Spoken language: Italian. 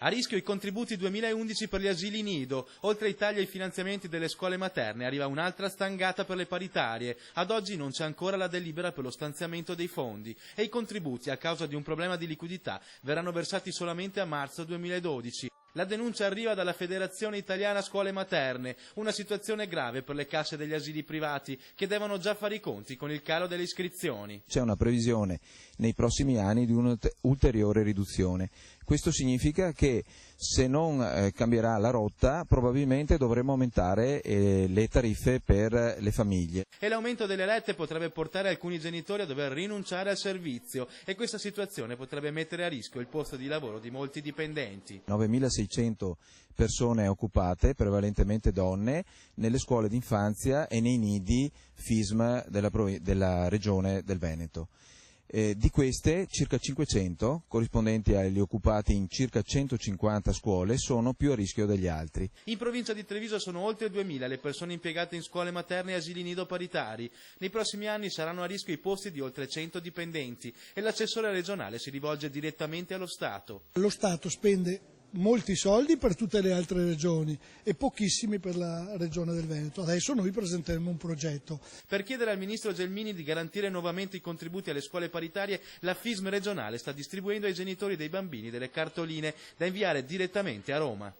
A rischio i contributi 2011 per gli asili nido. Oltre ai tagli ai finanziamenti delle scuole materne arriva un'altra stangata per le paritarie. Ad oggi non c'è ancora la delibera per lo stanziamento dei fondi e i contributi, a causa di un problema di liquidità, verranno versati solamente a marzo 2012. La denuncia arriva dalla Federazione Italiana Scuole Materne, una situazione grave per le casse degli asili privati che devono già fare i conti con il calo delle iscrizioni. C'è una previsione nei prossimi anni di un'ulteriore riduzione. Questo significa che se non cambierà la rotta probabilmente dovremo aumentare le tariffe per le famiglie. E l'aumento delle rette potrebbe portare alcuni genitori a dover rinunciare al servizio e questa situazione potrebbe mettere a rischio il posto di lavoro di molti dipendenti. 9.600 persone occupate, prevalentemente donne, nelle scuole d'infanzia e nei nidi FISM della regione del Veneto. Di queste, circa 500, corrispondenti agli occupati in circa 150 scuole, sono più a rischio degli altri. In provincia di Treviso sono oltre 2.000 le persone impiegate in scuole materne e asili nido paritari. Nei prossimi anni saranno a rischio i posti di oltre 100 dipendenti e l'assessore regionale si rivolge direttamente allo Stato. Lo Stato spende molti soldi per tutte le altre regioni e pochissimi per la regione del Veneto. Adesso noi presenteremo un progetto. Per chiedere al ministro Gelmini di garantire nuovamente i contributi alle scuole paritarie, la FISM regionale sta distribuendo ai genitori dei bambini delle cartoline da inviare direttamente a Roma.